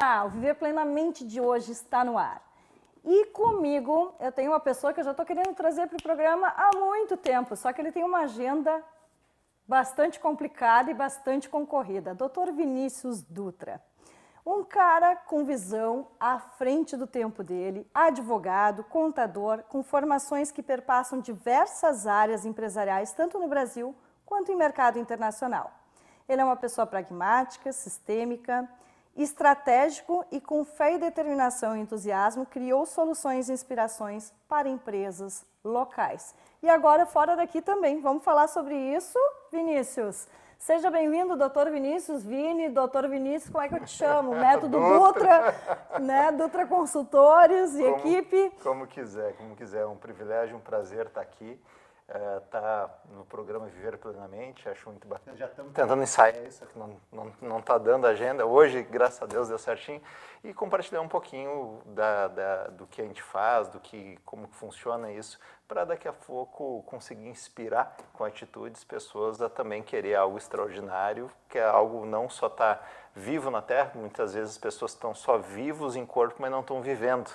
Olá! O Viver Plenamente de hoje está no ar. E comigo eu tenho uma pessoa que eu já estou querendo trazer para o programa há muito tempo, só que ele tem uma agenda bastante complicada e bastante concorrida. Dr. Vinícius Dutra. Um cara com visão à frente do tempo dele, advogado, contador, com formações que perpassam diversas áreas empresariais, tanto no Brasil quanto em mercado internacional. Ele é uma pessoa pragmática, sistêmica, estratégico e com fé e determinação e entusiasmo, criou soluções e inspirações para empresas locais. E agora, fora daqui também, vamos falar sobre isso, Vinícius. Seja bem-vindo, doutor Vinícius, Vini, doutor Vinícius, como é que eu te chamo? Método Dutra, né? Dutra Consultores e equipe. Como quiser. É um privilégio, um prazer estar aqui. Tá no programa Viver Plenamente, acho muito bacana. Já estamos tentando ensaiar isso, que não está dando agenda. Hoje, graças a Deus, deu certinho. E compartilhar um pouquinho do que a gente faz, como funciona isso, para daqui a pouco conseguir inspirar com atitudes pessoas a também querer algo extraordinário, que é algo não só estar vivo na Terra, muitas vezes as pessoas estão só vivos em corpo, mas não estão vivendo.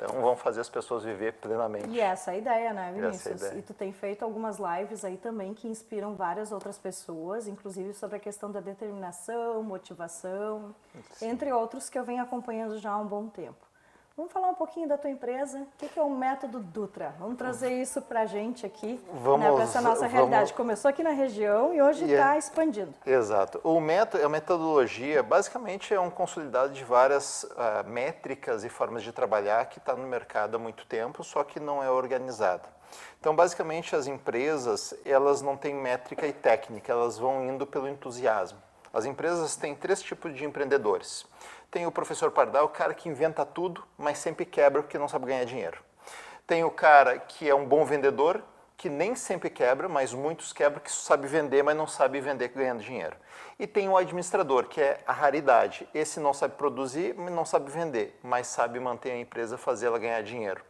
Então, vamos fazer as pessoas viver plenamente. E essa é a ideia, né, Vinícius? Essa é a ideia. E tu tem feito algumas lives aí também que inspiram várias outras pessoas, inclusive sobre a questão da determinação, motivação, entre outros que eu venho acompanhando já há um bom tempo. Vamos falar um pouquinho da tua empresa. O que é o Método Dutra? Vamos trazer isso para a gente aqui, né, para essa nossa realidade. Começou aqui na região e hoje está expandindo. Exato. A metodologia, basicamente, é um consolidado de várias métricas e formas de trabalhar que está no mercado há muito tempo, só que não é organizada. Então, basicamente, as empresas, elas não têm métrica e técnica, elas vão indo pelo entusiasmo. As empresas têm 3 tipos de empreendedores. Tem o professor Pardal, o cara que inventa tudo, mas sempre quebra porque não sabe ganhar dinheiro. Tem o cara que é um bom vendedor, que nem sempre quebra, mas muitos quebram, que sabe vender, mas não sabe vender ganhando dinheiro. E tem o administrador, que é a raridade. Esse não sabe produzir, não sabe vender, mas sabe manter a empresa, fazer ela ganhar dinheiro.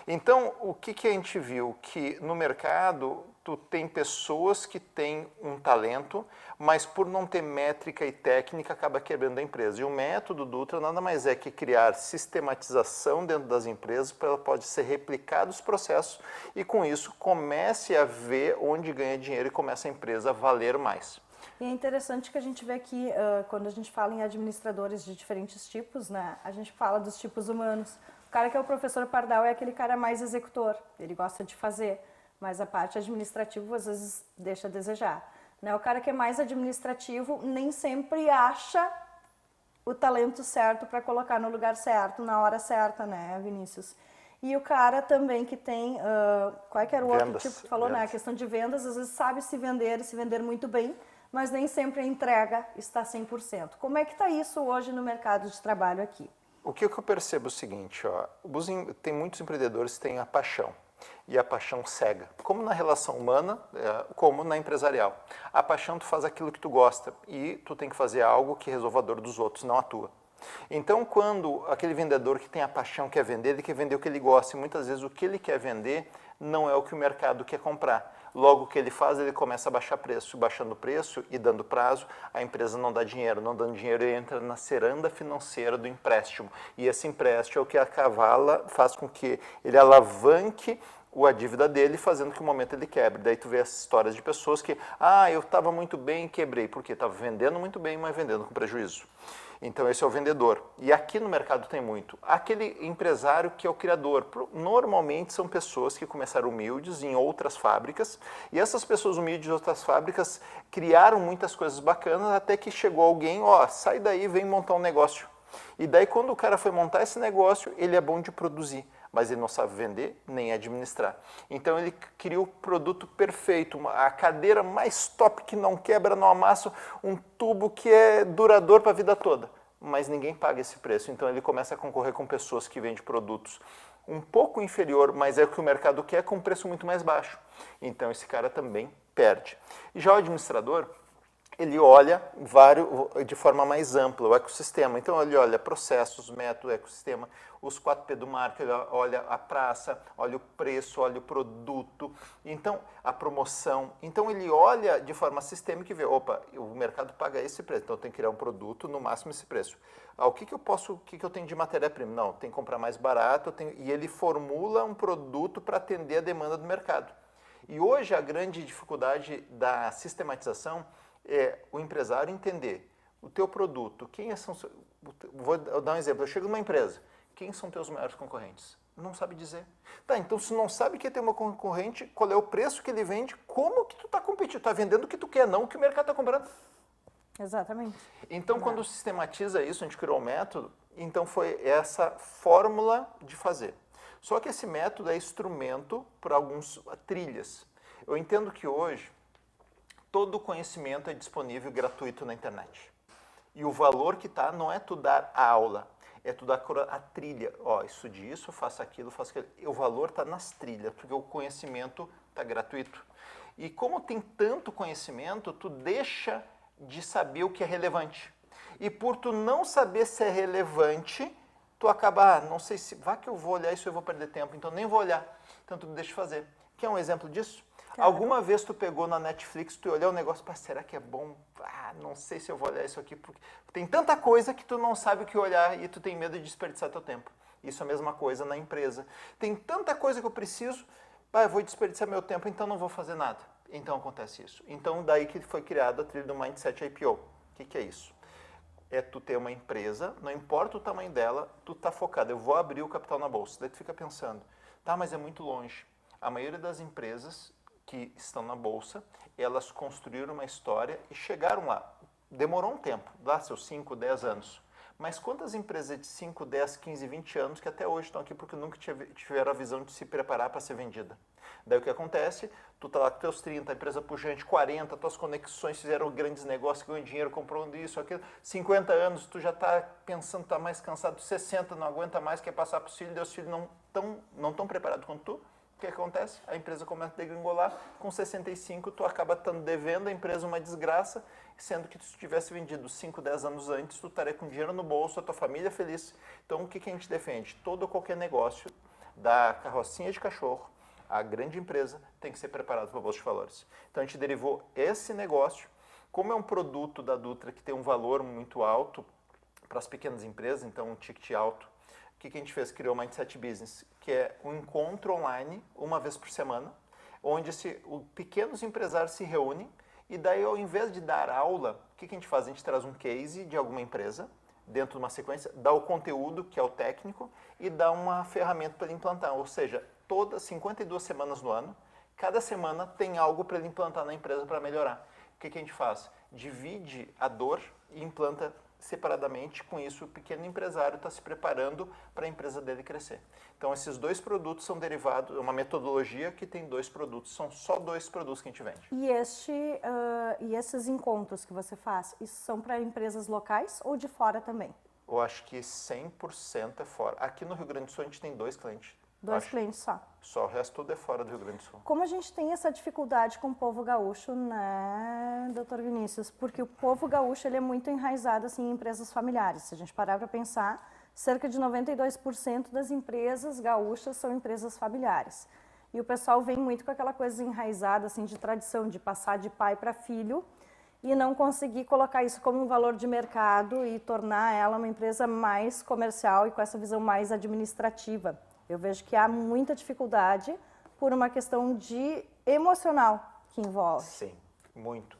Então, o que a gente viu? Que no mercado, tu tem pessoas que têm um talento, mas por não ter métrica e técnica, acaba quebrando a empresa. E o método Dutra nada mais é que criar sistematização dentro das empresas, para ela pode ser replicado os processos e com isso comece a ver onde ganha dinheiro e começa a empresa a valer mais. E é interessante que a gente vê aqui, quando a gente fala em administradores de diferentes tipos, né, a gente fala dos tipos humanos. O cara que é o professor Pardal é aquele cara mais executor, ele gosta de fazer, mas a parte administrativa às vezes deixa a desejar. Né? O cara que é mais administrativo nem sempre acha o talento certo para colocar no lugar certo, na hora certa, né, Vinícius? E o cara também que tem, qual é que era o outro tipo que tu falou, né? A questão de vendas, às vezes sabe se vender muito bem, mas nem sempre a entrega está 100%. Como é que está isso hoje no mercado de trabalho aqui? O que eu percebo é o seguinte, tem muitos empreendedores que têm a paixão, e a paixão cega, como na relação humana, como na empresarial. A paixão, tu faz aquilo que tu gosta, e tu tem que fazer algo que resolva a dor dos outros, não a tua. Então, quando aquele vendedor que tem a paixão quer vender, ele quer vender o que ele gosta, e muitas vezes o que ele quer vender não é o que o mercado quer comprar. Logo, o que ele faz, ele começa a baixar preço. Baixando o preço e dando prazo, a empresa não dá dinheiro. Não dando dinheiro, ele entra na ciranda financeira do empréstimo. E esse empréstimo é o que faz com que ele alavanque a dívida dele, fazendo que no momento ele quebre. Daí tu vê as histórias de pessoas que, eu estava muito bem e quebrei. Por quê? Estava vendendo muito bem, mas vendendo com prejuízo. Então, esse é o vendedor. E aqui no mercado tem muito. Aquele empresário que é o criador. Normalmente são pessoas que começaram humildes em outras fábricas. E essas pessoas humildes em outras fábricas criaram muitas coisas bacanas até que chegou alguém, sai daí, vem montar um negócio. E daí, quando o cara foi montar esse negócio, ele é bom de produzir, mas ele não sabe vender nem administrar. Então, ele cria o produto perfeito, a cadeira mais top que não quebra, não amassa, um tubo que é duradouro para a vida toda. Mas ninguém paga esse preço. Então, ele começa a concorrer com pessoas que vendem produtos um pouco inferior, mas é o que o mercado quer, com um preço muito mais baixo. Então, esse cara também perde. E já o administrador, ele olha de forma mais ampla o ecossistema. Então, ele olha processos, método, ecossistema, os 4P do marketing, ele olha a praça, olha o preço, olha o produto, então a promoção. Então, ele olha de forma sistêmica e vê, opa, o mercado paga esse preço, então eu tenho que criar um produto no máximo esse preço. O que eu tenho de matéria-prima? Não, tem que comprar mais barato, e ele formula um produto para atender a demanda do mercado. E hoje a grande dificuldade da sistematização é o empresário entender o teu produto, vou dar um exemplo, eu chego numa empresa, quem são teus maiores concorrentes? Não sabe dizer. Tá, então se não sabe que tem uma concorrente, qual é o preço que ele vende, como que tu está competindo? Tu está vendendo o que tu quer, não o que o mercado está comprando. Exatamente. Então, quando sistematiza isso, a gente criou um método, então foi essa fórmula de fazer. Só que esse método é instrumento para algumas trilhas. Eu entendo que hoje todo o conhecimento é disponível gratuito na internet. E o valor que está não é tu dar a aula, é tu dar a trilha. Ó, isso disso, faça aquilo, faça aquilo. E o valor está nas trilhas, porque o conhecimento está gratuito. E como tem tanto conhecimento, tu deixa de saber o que é relevante. E por tu não saber se é relevante, tu acaba, não sei se, vá que eu vou olhar isso, eu vou perder tempo, então nem vou olhar. Então tu deixa de fazer. Quer um exemplo disso? Claro. Alguma vez tu pegou na Netflix, tu olhou o negócio, será que é bom? Não sei se eu vou olhar isso aqui, porque tem tanta coisa que tu não sabe o que olhar e tu tem medo de desperdiçar teu tempo. Isso é a mesma coisa na empresa. Tem tanta coisa que eu preciso, eu vou desperdiçar meu tempo, então não vou fazer nada. Então acontece isso. Então daí que foi criada a trilha do Mindset IPO. O que é isso? É tu ter uma empresa, não importa o tamanho dela, tu tá focado, eu vou abrir o capital na bolsa. Daí tu fica pensando, tá, mas é muito longe. A maioria das empresas que estão na bolsa, elas construíram uma história e chegaram lá. Demorou um tempo, lá seus 5, 10 anos. Mas quantas empresas de 5, 10, 15, 20 anos que até hoje estão aqui porque nunca tiveram a visão de se preparar para ser vendida? Daí o que acontece? Tu tá lá com teus 30, a empresa pujante, 40, tuas conexões fizeram grandes negócios, ganhou dinheiro, comprou isso, aquilo. 50 anos, tu já tá pensando, tá mais cansado, 60, não aguenta mais, quer passar para os filhos, os filhos não tão preparados quanto tu. O que acontece? A empresa começa a degringolar, com 65 tu acaba estando devendo a empresa uma desgraça, sendo que se tu tivesse vendido 5, 10 anos antes, tu estaria com dinheiro no bolso, a tua família feliz. Então o que a gente defende? Todo ou qualquer negócio, da carrocinha de cachorro, a grande empresa tem que ser preparado para a Bolsa de Valores. Então a gente derivou esse negócio, como é um produto da Dutra que tem um valor muito alto para as pequenas empresas, então um ticket alto, o que a gente fez? Criou o Mindset Business, que é um encontro online, uma vez por semana, onde pequenos empresários se reúnem e daí, ao invés de dar aula, o que a gente faz? A gente traz um case de alguma empresa, dentro de uma sequência, dá o conteúdo, que é o técnico, e dá uma ferramenta para ele implantar. Ou seja, todas 52 semanas no ano, cada semana tem algo para ele implantar na empresa para melhorar. O que a gente faz? Divide a dor e implanta separadamente. Com isso, o pequeno empresário está se preparando para a empresa dele crescer. Então, esses dois produtos são derivados, é uma metodologia que tem dois produtos, são só dois produtos que a gente vende. E esses encontros que você faz, isso são para empresas locais ou de fora também? Eu acho que 100% é fora. Aqui no Rio Grande do Sul, a gente tem 2 clientes. Dois clientes só. Só, o resto tudo é fora do Rio Grande do Sul. Como a gente tem essa dificuldade com o povo gaúcho, né, doutor Vinícius? Porque o povo gaúcho ele é muito enraizado assim, em empresas familiares. Se a gente parar para pensar, cerca de 92% das empresas gaúchas são empresas familiares. E o pessoal vem muito com aquela coisa enraizada assim, de tradição, de passar de pai para filho e não conseguir colocar isso como um valor de mercado e tornar ela uma empresa mais comercial e com essa visão mais administrativa. Eu vejo que há muita dificuldade por uma questão de emocional que envolve. Sim, muito.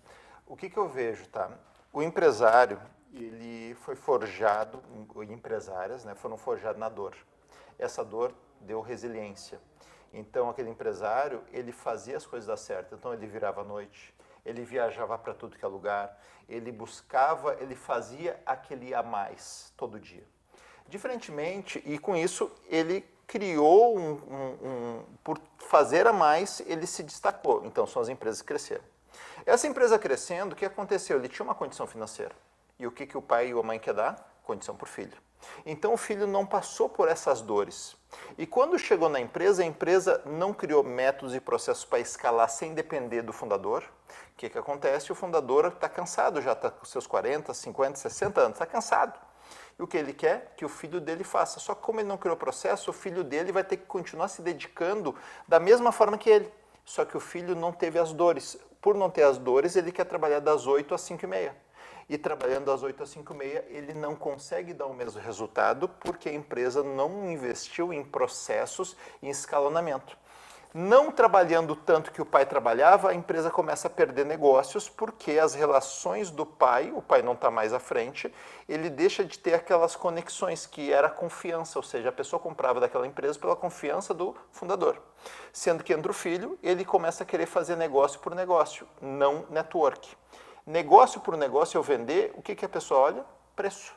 O que eu vejo, tá? O empresário, ele foi forjado, empresárias, né, foram forjados na dor. Essa dor deu resiliência. Então, aquele empresário, ele fazia as coisas dar certo. Então, ele virava à noite, ele viajava para tudo que é lugar, ele buscava, ele fazia aquele a mais todo dia. Diferentemente, e com isso, ele criou por fazer a mais, ele se destacou. Então, são as empresas que cresceram. Essa empresa crescendo, o que aconteceu? Ele tinha uma condição financeira. E o que o pai e a mãe quer dar? Condição para o filho. Então o filho não passou por essas dores. E quando chegou na empresa, a empresa não criou métodos e processos para escalar sem depender do fundador. O que acontece? O fundador está cansado, já está com seus 40, 50, 60 anos, está cansado. E o que ele quer? Que o filho dele faça. Só que como ele não criou processo, o filho dele vai ter que continuar se dedicando da mesma forma que ele. Só que o filho não teve as dores. Por não ter as dores, ele quer trabalhar das 8 às 5h30. E trabalhando das 8 às 5h30, ele não consegue dar o mesmo resultado porque a empresa não investiu em processos e em escalonamento. Não trabalhando tanto que o pai trabalhava, a empresa começa a perder negócios porque as relações do pai, o pai não está mais à frente, ele deixa de ter aquelas conexões que era a confiança, ou seja, a pessoa comprava daquela empresa pela confiança do fundador. Sendo que entra o filho, ele começa a querer fazer negócio por negócio, não network. Negócio por negócio, eu vender, o que a pessoa olha? Preço.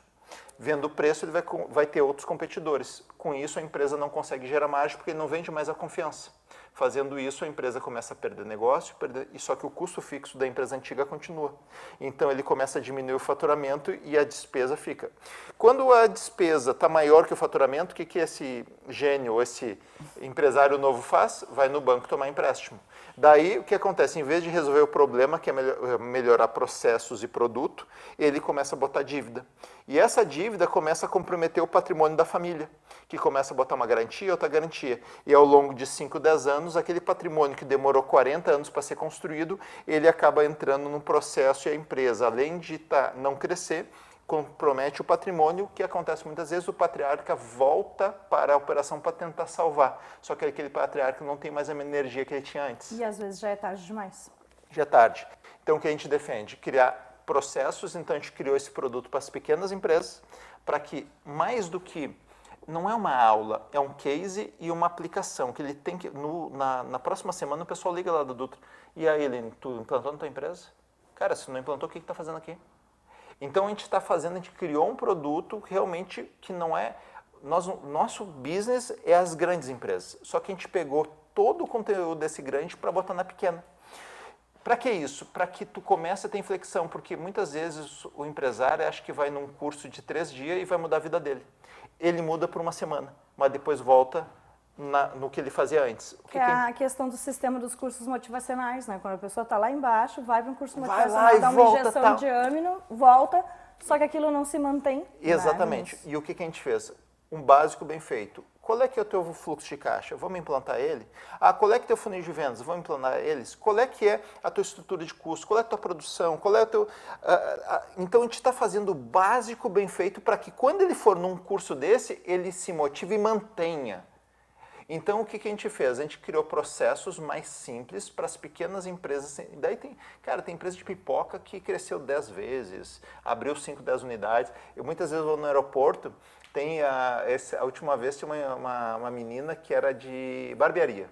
Vendo o preço, ele vai ter outros competidores. Com isso, a empresa não consegue gerar margem porque ele não vende mais a confiança. Fazendo isso, a empresa começa a perder negócio, só que o custo fixo da empresa antiga continua. Então, ele começa a diminuir o faturamento e a despesa fica. Quando a despesa está maior que o faturamento, o que esse gênio, esse empresário novo faz? Vai no banco tomar empréstimo. Daí, o que acontece? Em vez de resolver o problema, que é melhorar processos e produto, ele começa a botar dívida. E essa dívida começa a comprometer o patrimônio da família, que começa a botar uma garantia, outra garantia. E ao longo de 5, 10 anos, aquele patrimônio que demorou 40 anos para ser construído, ele acaba entrando num processo e a empresa, além de não crescer, compromete o patrimônio, que acontece muitas vezes, o patriarca volta para a operação para tentar salvar. Só que aquele patriarca não tem mais a mesma energia que ele tinha antes. E às vezes já é tarde demais. Já é tarde. Então o que a gente defende? Criar processos, então a gente criou esse produto para as pequenas empresas, para que mais do que, não é uma aula, é um case e uma aplicação, que ele tem que, na próxima semana o pessoal liga lá do Dutra, e aí Eline, tu implantou na tua empresa? Cara, se não implantou, o que está fazendo aqui? Então, a gente está fazendo, a gente criou um produto realmente que não é... Nosso business é as grandes empresas, só que a gente pegou todo o conteúdo desse grande para botar na pequena. Para que isso? Para que tu comece a ter inflexão, porque muitas vezes o empresário acha que vai num curso de 3 dias e vai mudar a vida dele. Ele muda por uma semana, mas depois volta no que ele fazia antes. A questão do sistema dos cursos motivacionais, né? Quando a pessoa está lá embaixo, vai para um curso motivacional, dá uma injeção de ânimo, volta, só que aquilo não se mantém. Exatamente. E o que a gente fez? Um básico bem feito. Qual é que é o teu fluxo de caixa? Vamos implantar ele? Qual é que é o teu funil de vendas? Vamos implantar eles? Qual é que é a tua estrutura de custo? Qual é a tua produção? Qual é o teu... Então, a gente está fazendo o básico bem feito para que quando ele for num curso desse, ele se motive e mantenha. Então, o que a gente fez? A gente criou processos mais simples para as pequenas empresas. Daí tem empresa de pipoca que cresceu 10 vezes, abriu 5, 10 unidades. Eu muitas vezes vou no aeroporto, a última vez tinha uma menina que era de barbearia.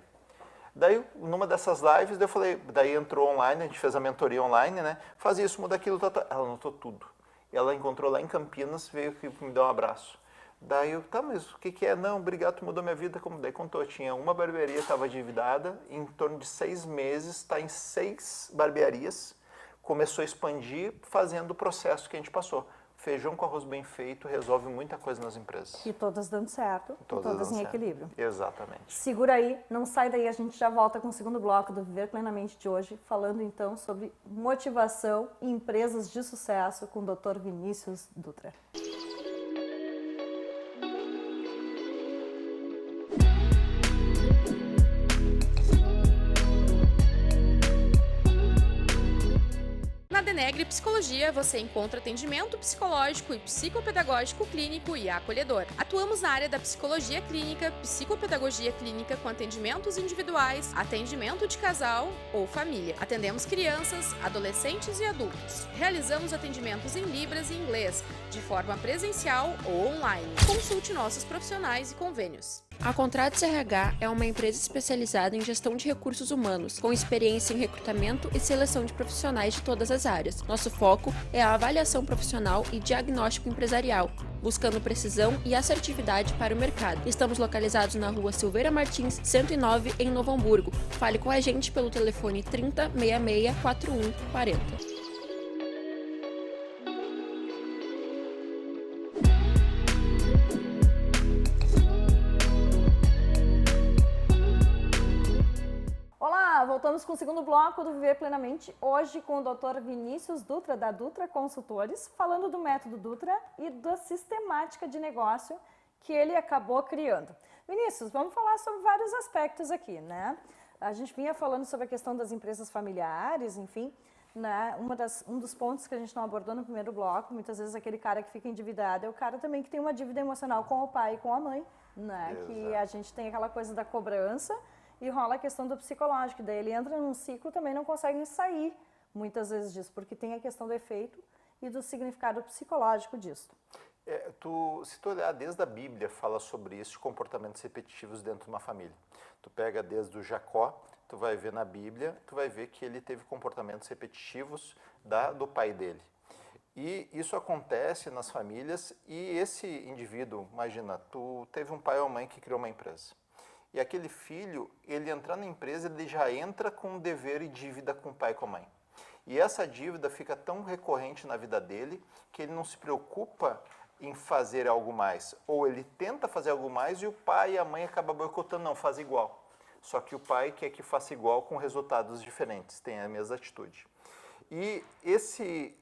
Daí, numa dessas lives, eu falei, daí entrou online, a gente fez a mentoria online, né? Faz isso, muda aquilo, ela anotou tudo. Ela encontrou lá em Campinas, veio aqui me dar um abraço. Daí eu, mas o que é? Não, obrigado, tu mudou minha vida. Como daí contou, tinha uma barbearia, estava endividada, em torno de 6 meses, está em 6 barbearias, começou a expandir fazendo o processo que a gente passou. Feijão com arroz bem feito resolve muita coisa nas empresas. E todas dando certo, todas em equilíbrio. Exatamente. Segura aí, não sai daí, a gente já volta com o segundo bloco do Viver Plenamente de hoje, falando então sobre motivação em empresas de sucesso com o Dr. Vinícius Dutra. Na Denegre Psicologia, você encontra atendimento psicológico e psicopedagógico clínico e acolhedor. Atuamos na área da psicologia clínica, psicopedagogia clínica com atendimentos individuais, atendimento de casal ou família. Atendemos crianças, adolescentes e adultos. Realizamos atendimentos em Libras e inglês, de forma presencial ou online. Consulte nossos profissionais e convênios. A Contratos RH é uma empresa especializada em gestão de recursos humanos, com experiência em recrutamento e seleção de profissionais de todas as áreas. Nosso foco é a avaliação profissional e diagnóstico empresarial, buscando precisão e assertividade para o mercado. Estamos localizados na Rua Silveira Martins, 109, em Novo Hamburgo. Fale com a gente pelo telefone 30 66 41 40. Voltamos com o segundo bloco do Viver Plenamente, hoje com o Dr. Vinícius Dutra, da Dutra Consultores, falando do método Dutra e da sistemática de negócio que ele acabou criando. Vinícius, vamos falar sobre vários aspectos aqui, né? A gente vinha falando sobre a questão das empresas familiares, enfim, né? Um dos pontos que a gente não abordou no primeiro bloco, muitas vezes aquele cara que fica endividado é o cara também que tem uma dívida emocional com o pai e com a mãe, né? Exato. Que a gente tem aquela coisa da cobrança e rola a questão do psicológico, daí ele entra num ciclo, também não consegue sair muitas vezes disso, porque tem a questão do efeito e do significado psicológico disso. Se tu olhar desde a Bíblia, fala sobre isso, de comportamentos repetitivos dentro de uma família. Tu pega desde o Jacó, tu vai ver na Bíblia, tu vai ver que ele teve comportamentos repetitivos do pai dele. E isso acontece nas famílias e esse indivíduo, imagina, tu teve um pai ou mãe que criou uma empresa. E aquele filho, ele entrar na empresa, ele já entra com dever e dívida com o pai e com a mãe. E essa dívida fica tão recorrente na vida dele que ele não se preocupa em fazer algo mais. Ou ele tenta fazer algo mais e o pai e a mãe acabam boicotando, não, faz igual. Só que o pai quer que faça igual com resultados diferentes, tem a mesma atitude. E esse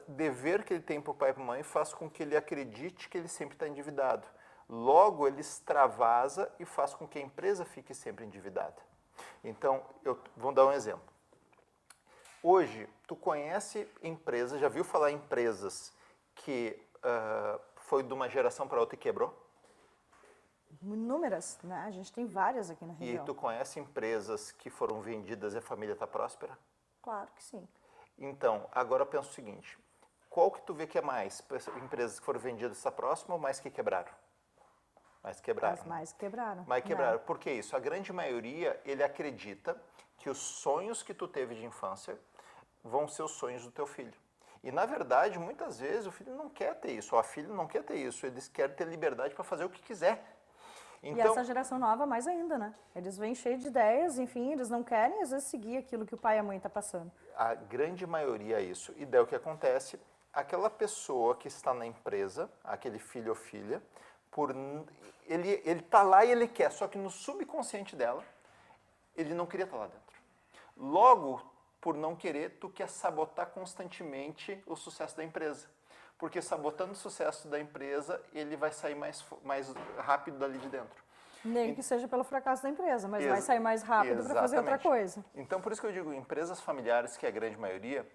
dever que ele tem para o pai e para a mãe faz com que ele acredite que ele sempre está endividado. Logo, ele extravasa e faz com que a empresa fique sempre endividada. Então, vou dar um exemplo. Hoje, tu conhece empresas, já viu falar em empresas que foi de uma geração para outra e quebrou? Inúmeras, né? A gente tem várias aqui na região. E tu conhece empresas que foram vendidas e a família está próspera? Claro que sim. Então, agora pensa o seguinte, qual que tu vê que é mais? Empresas que foram vendidas está próxima ou mais que quebraram? Mais quebraram. As mais quebraram. Mais quebraram. Por que isso? A grande maioria, ele acredita que os sonhos que tu teve de infância vão ser os sonhos do teu filho. E, na verdade, muitas vezes o filho não quer ter isso, ou a filha não quer ter isso, eles querem ter liberdade para fazer o que quiser. Então, e essa geração nova mais ainda, né? Eles vêm cheios de ideias, enfim, eles não querem, às vezes, seguir aquilo que o pai e a mãe estão passando. A grande maioria é isso. E daí o que acontece? Aquela pessoa que está na empresa, aquele filho ou filha, ele está lá e ele quer, só que no subconsciente dela, ele não queria estar lá dentro. Logo, por não querer, tu quer sabotar constantemente o sucesso da empresa. Porque sabotando o sucesso da empresa, ele vai sair mais rápido dali de dentro. Nem que seja pelo fracasso da empresa, mas vai sair mais rápido para fazer outra coisa. Então, por isso que eu digo, empresas familiares, que é a grande maioria,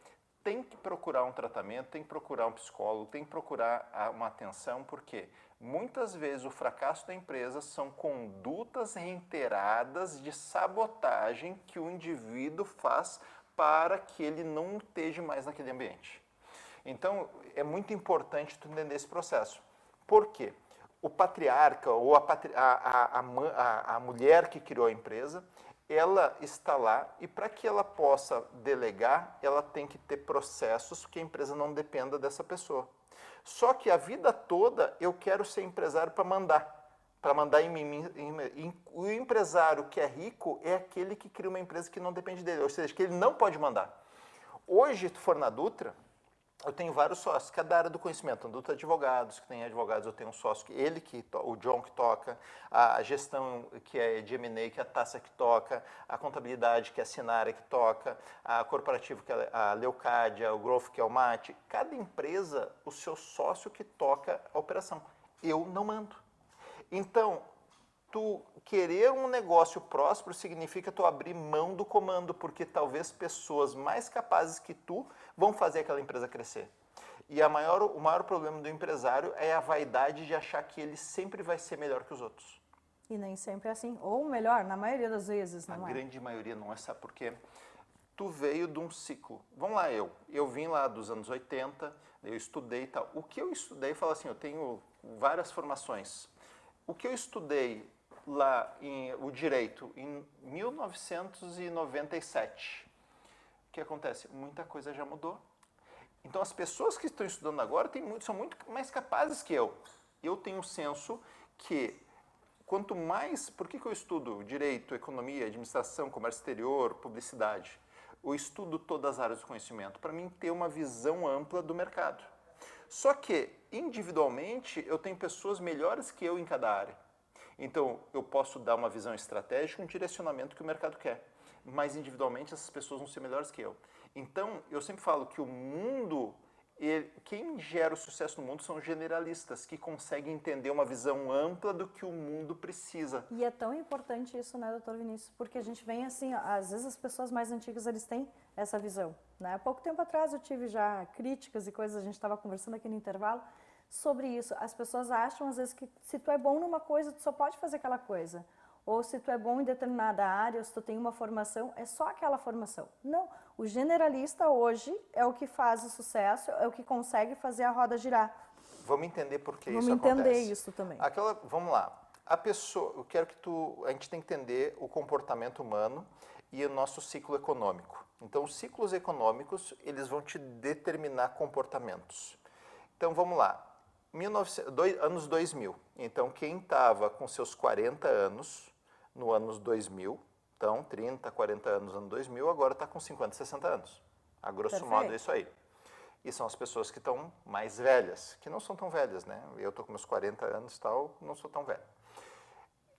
tem que procurar um tratamento, tem que procurar um psicólogo, tem que procurar uma atenção, porque muitas vezes o fracasso da empresa são condutas reiteradas de sabotagem que o indivíduo faz para que ele não esteja mais naquele ambiente. Então, é muito importante tu entender esse processo. Por quê? O patriarca ou a mulher que criou a empresa, ela está lá e para que ela possa delegar, ela tem que ter processos que a empresa não dependa dessa pessoa. Só que a vida toda eu quero ser empresário para mandar em mim. O empresário que é rico é aquele que cria uma empresa que não depende dele, ou seja, que ele não pode mandar. Hoje, tu for na Dutra, eu tenho vários sócios, que é da área do conhecimento, Dutra Advogados, que tem advogados, eu tenho um sócio, o John que toca, a gestão que é de M&A, que é a Tassa que toca, a contabilidade, que é a Sinara que toca, a corporativo, que é a Leucádia, o Growth, que é o Mate. Cada empresa, o seu sócio que toca a operação. Eu não mando. Então, tu querer um negócio próspero significa tu abrir mão do comando, porque talvez pessoas mais capazes que tu vão fazer aquela empresa crescer. E o maior problema do empresário é a vaidade de achar que ele sempre vai ser melhor que os outros. E nem sempre é assim. Ou melhor, na maioria das vezes, não é? A grande maioria não é, sabe por quê? Tu veio de um ciclo. Vamos lá, eu vim lá dos anos 80, eu estudei e tal. O que eu estudei, falo assim, eu tenho várias formações. O que eu estudei lá o direito em 1997, o que acontece? Muita coisa já mudou. Então as pessoas que estão estudando agora são muito mais capazes que eu. Eu tenho um senso que quanto mais... Por que eu estudo direito, economia, administração, comércio exterior, publicidade? Eu estudo todas as áreas do conhecimento para mim ter uma visão ampla do mercado. Só que individualmente eu tenho pessoas melhores que eu em cada área. Então, eu posso dar uma visão estratégica, um direcionamento que o mercado quer. mas individualmente essas pessoas vão ser melhores que eu. Então, eu sempre falo que o mundo, quem gera o sucesso no mundo são os generalistas, que conseguem entender uma visão ampla do que o mundo precisa. E é tão importante isso, né, doutor Vinícius? Porque a gente vem assim, ó, às vezes as pessoas mais antigas, eles têm essa visão, né? Há pouco tempo atrás eu tive já críticas e coisas, a gente estava conversando aqui no intervalo sobre isso. As pessoas acham, às vezes, que se tu é bom numa coisa, tu só pode fazer aquela coisa. Ou se tu é bom em determinada área, ou se tu tem uma formação, é só aquela formação. Não, o generalista hoje é o que faz o sucesso, é o que consegue fazer a roda girar. Vamos entender por que Vamos isso acontece. entender isso também. Vamos lá. A pessoa, eu quero que a gente tem que entender o comportamento humano e o nosso ciclo econômico. Então, os ciclos econômicos, eles vão te determinar comportamentos. Então, vamos lá. Anos 2000. Então, quem estava com seus 40 anos, no anos 2000, então 30, 40 anos no ano 2000, agora está com 50, 60 anos. A grosso modo é isso aí. E são as pessoas que estão mais velhas, que não são tão velhas, né? Eu estou com meus 40 anos e tal, não sou tão velho.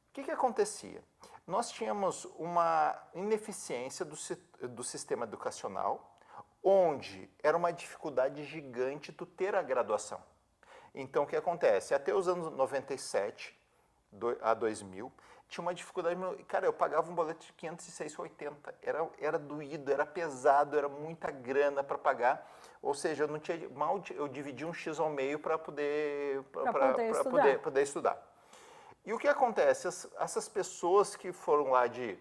O que acontecia? Nós tínhamos uma ineficiência do sistema educacional, onde era uma dificuldade gigante tu ter a graduação. Então, o que acontece? Até os anos 97 a 2000, tinha uma dificuldade. Cara, eu pagava um boleto de 506,80. Era doído, era pesado, era muita grana para pagar. Ou seja, eu não tinha, mal eu dividia um X ao meio para poder estudar. E o que acontece? Essas pessoas que foram lá de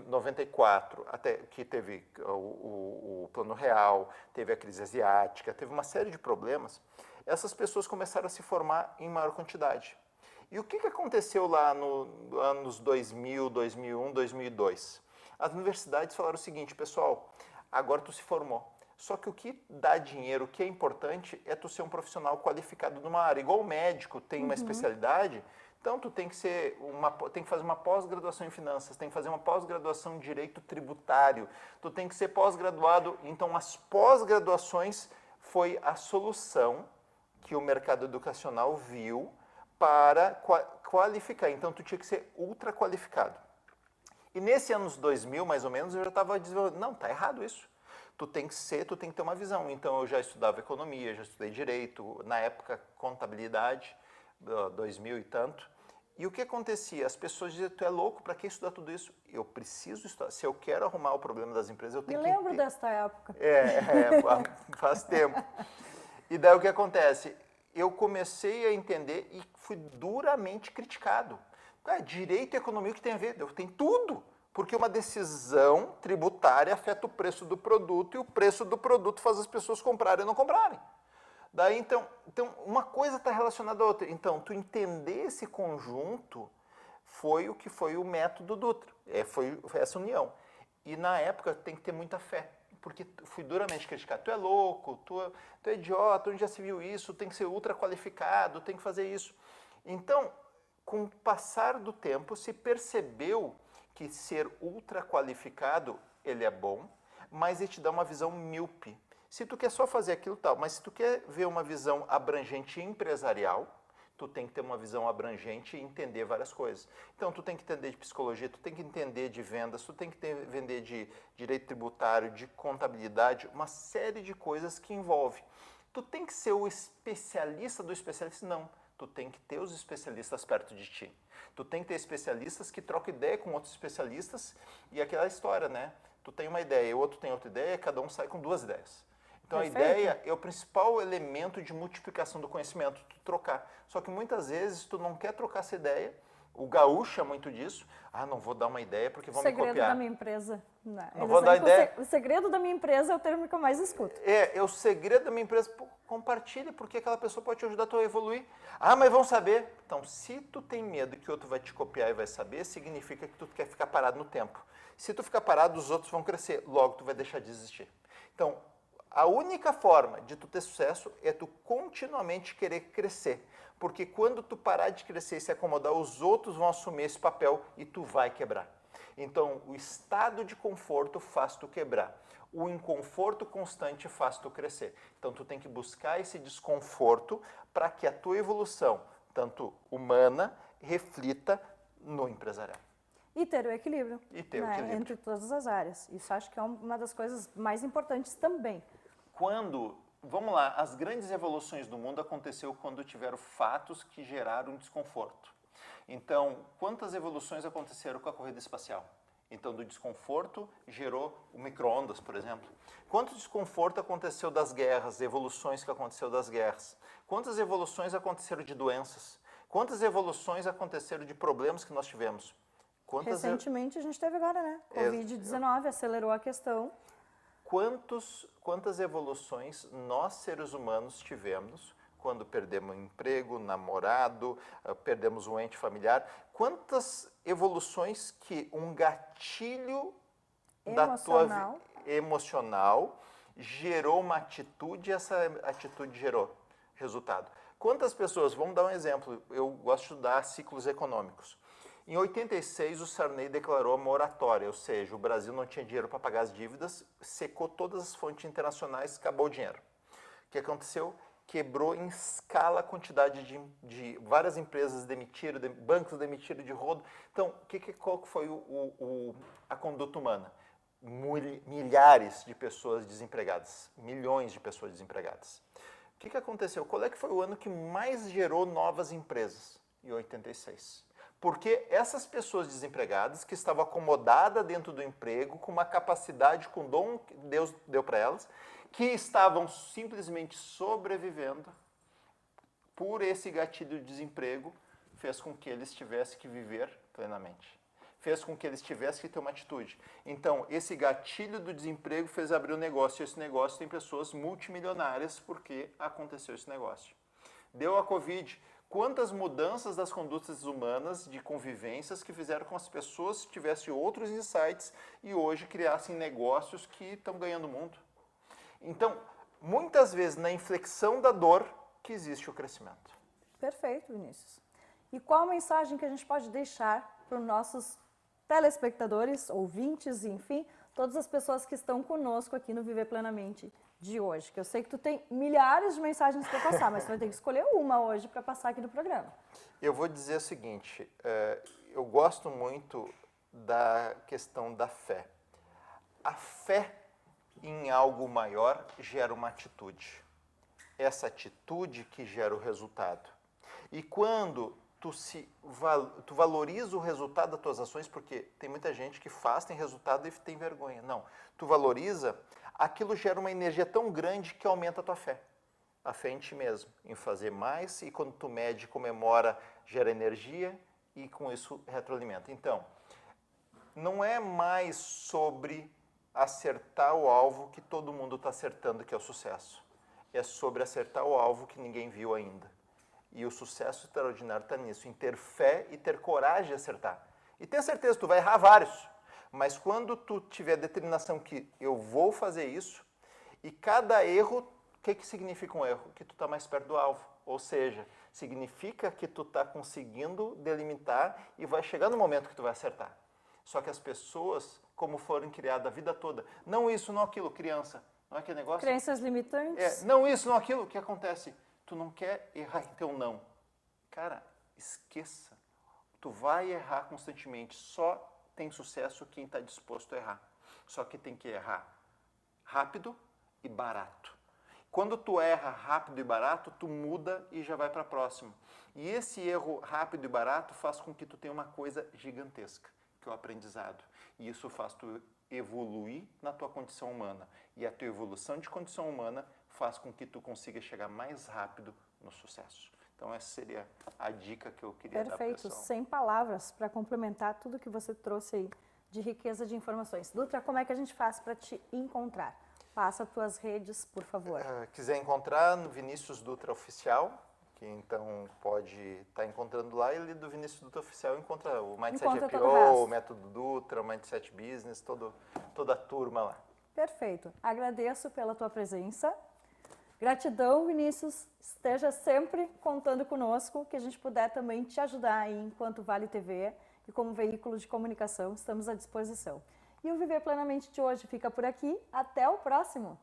94, até que teve o Plano Real, teve a crise asiática, teve uma série de problemas, essas pessoas começaram a se formar em maior quantidade. E o que aconteceu lá nos anos 2000, 2001, 2002? As universidades falaram o seguinte, pessoal, agora tu se formou. Só que o que dá dinheiro, o que é importante, é tu ser um profissional qualificado numa área. Igual o médico tem uma especialidade, então tu tem que fazer uma pós-graduação em finanças, tem que fazer uma pós-graduação em direito tributário, tu tem que ser pós-graduado. Então as pós-graduações foi a solução que o mercado educacional viu para qualificar. Então, tu tinha que ser ultra qualificado. E nesse anos 2000, mais ou menos, eu já estava desenvolvendo, não, tá errado isso. Tu tem que ter uma visão. Então, eu já estudava economia, já estudei direito, na época, contabilidade, 2000 e tanto. E o que acontecia? As pessoas diziam, tu é louco, para que estudar tudo isso? Eu preciso estudar. Se eu quero arrumar o problema das empresas, eu tenho que... Me lembro desta época. Faz tempo. E daí o que acontece? Eu comecei a entender e fui duramente criticado. Direito e economia, o que tem a ver? Tem tudo, porque uma decisão tributária afeta o preço do produto e o preço do produto faz as pessoas comprarem ou não comprarem. Daí, então uma coisa está relacionada à outra. Então, tu entender esse conjunto foi o que foi o método Dutra, foi essa união. E na época tem que ter muita fé. Porque fui duramente criticado. Tu é louco, tu é idiota, onde já se viu isso, tem que ser ultra qualificado, tem que fazer isso. Então, com o passar do tempo, se percebeu que ser ultra qualificado, ele é bom, mas ele te dá uma visão míope. Se tu quer só fazer aquilo tal, mas se tu quer ver uma visão abrangente empresarial, tu tem que ter uma visão abrangente e entender várias coisas. Então, tu tem que entender de psicologia, tu tem que entender de vendas, tu tem que entender de direito tributário, de contabilidade, uma série de coisas que envolve. Tu tem que ser o especialista do especialista? Não. Tu tem que ter os especialistas perto de ti. Tu tem que ter especialistas que trocam ideia com outros especialistas e aquela história, né? Tu tem uma ideia, o outro tem outra ideia, cada um sai com duas ideias. Então, perfeito. A ideia é o principal elemento de multiplicação do conhecimento, tu trocar. Só que muitas vezes tu não quer trocar essa ideia, o gaúcho é muito disso, não vou dar uma ideia porque vão me copiar. O segredo da minha empresa. Não vou dar ideia. O segredo da minha empresa é o termo que eu mais escuto. É o segredo da minha empresa, compartilha, porque aquela pessoa pode te ajudar a evoluir. Mas vão saber. Então, se tu tem medo que outro vai te copiar e vai saber, significa que tu quer ficar parado no tempo. Se tu ficar parado, os outros vão crescer, logo tu vai deixar de existir. Então, a única forma de tu ter sucesso é tu continuamente querer crescer. Porque quando tu parar de crescer e se acomodar, os outros vão assumir esse papel e tu vai quebrar. Então, o estado de conforto faz tu quebrar. O inconforto constante faz tu crescer. Então, tu tem que buscar esse desconforto para que a tua evolução, tanto humana, reflita no empresarial. E ter o equilíbrio, E ter o equilíbrio. entre todas as áreas. Isso acho que é uma das coisas mais importantes também. Vamos lá, as grandes evoluções do mundo aconteceu quando tiveram fatos que geraram desconforto. Então, quantas evoluções aconteceram com a corrida espacial? Então, do desconforto gerou o micro-ondas, por exemplo. Quanto desconforto aconteceu das guerras, evoluções que aconteceu das guerras? Quantas evoluções aconteceram de doenças? Quantas evoluções aconteceram de problemas que nós tivemos? Recentemente a gente teve agora, né? Covid-19 acelerou a questão. Quantas evoluções nós, seres humanos, tivemos quando perdemos emprego, namorado, perdemos um ente familiar? Quantas evoluções que um gatilho emocional gerou uma atitude e essa atitude gerou resultado? Quantas pessoas, vamos dar um exemplo, eu gosto de estudar ciclos econômicos. Em 86, o Sarney declarou a moratória, ou seja, o Brasil não tinha dinheiro para pagar as dívidas, secou todas as fontes internacionais, acabou o dinheiro. O que aconteceu? Quebrou em escala a quantidade de várias empresas demitiram, bancos demitiram de rodo. Então, qual foi a conduta humana? Milhares de pessoas desempregadas, milhões de pessoas desempregadas. O que aconteceu? Qual é que foi o ano que mais gerou novas empresas? Em 86. Porque essas pessoas desempregadas, que estavam acomodadas dentro do emprego, com uma capacidade, com dom que Deus deu para elas, que estavam simplesmente sobrevivendo, por esse gatilho de desemprego, fez com que eles tivessem que viver plenamente. Fez com que eles tivessem que ter uma atitude. Então, esse gatilho do desemprego fez abrir um negócio, e esse negócio tem pessoas multimilionárias porque aconteceu esse negócio. Deu a Covid. Quantas mudanças das condutas humanas, de convivências, que fizeram com que as pessoas tivessem outros insights e hoje criassem negócios que estão ganhando o mundo. Então, muitas vezes, na inflexão da dor, que existe o crescimento. Perfeito, Vinícius. E qual a mensagem que a gente pode deixar para os nossos telespectadores, ouvintes, enfim, todas as pessoas que estão conosco aqui no Viver Plenamente de hoje? Que eu sei que tu tem milhares de mensagens para passar, mas tu vai ter que escolher uma hoje para passar aqui no programa. Eu vou dizer o seguinte, eu gosto muito da questão da fé. A fé em algo maior gera uma atitude. Essa atitude que gera o resultado. E quando tu valoriza o resultado das tuas ações, porque tem muita gente que faz, tem resultado e tem vergonha. Não, tu valoriza, aquilo gera uma energia tão grande que aumenta a tua fé. A fé em ti mesmo, em fazer mais, e quando tu mede, comemora, gera energia e com isso retroalimenta. Então, não é mais sobre acertar o alvo que todo mundo está acertando, que é o sucesso. É sobre acertar o alvo que ninguém viu ainda. E o sucesso extraordinário está nisso, em ter fé e ter coragem de acertar. E tenha certeza, tu vai errar vários. Mas quando tu tiver determinação que eu vou fazer isso, e cada erro, o que significa um erro? Que tu está mais perto do alvo. Ou seja, significa que tu está conseguindo delimitar e vai chegar no momento que tu vai acertar. Só que as pessoas, como foram criadas a vida toda, não isso, não aquilo, criança, não é aquele negócio? Crenças limitantes? Não isso, não aquilo, o que acontece? Tu não quer errar em teu não. Cara, esqueça. Tu vai errar constantemente. Só tem sucesso quem está disposto a errar. Só que tem que errar rápido e barato. Quando tu erra rápido e barato, tu muda e já vai para a próxima. E esse erro rápido e barato faz com que tu tenha uma coisa gigantesca, que é o aprendizado. E isso faz tu evoluir na tua condição humana. E a tua evolução de condição humana faz com que tu consiga chegar mais rápido no sucesso. Então, essa seria a dica que eu queria dar para o pessoal. Perfeito, sem palavras para complementar tudo que você trouxe aí de riqueza de informações. Dutra, como é que a gente faz para te encontrar? Passa as tuas redes, por favor. Quiser encontrar no Vinícius Dutra Oficial, que então pode estar encontrando lá, e do Vinícius Dutra Oficial encontra o Mindset IPO, o Método Dutra, o Mindset Business, toda a turma lá. Perfeito. Agradeço pela tua presença. Gratidão, Vinícius. Esteja sempre contando conosco, que a gente puder também te ajudar aí enquanto Vale TV e como veículo de comunicação, estamos à disposição. E o Viver Plenamente de hoje fica por aqui. Até o próximo!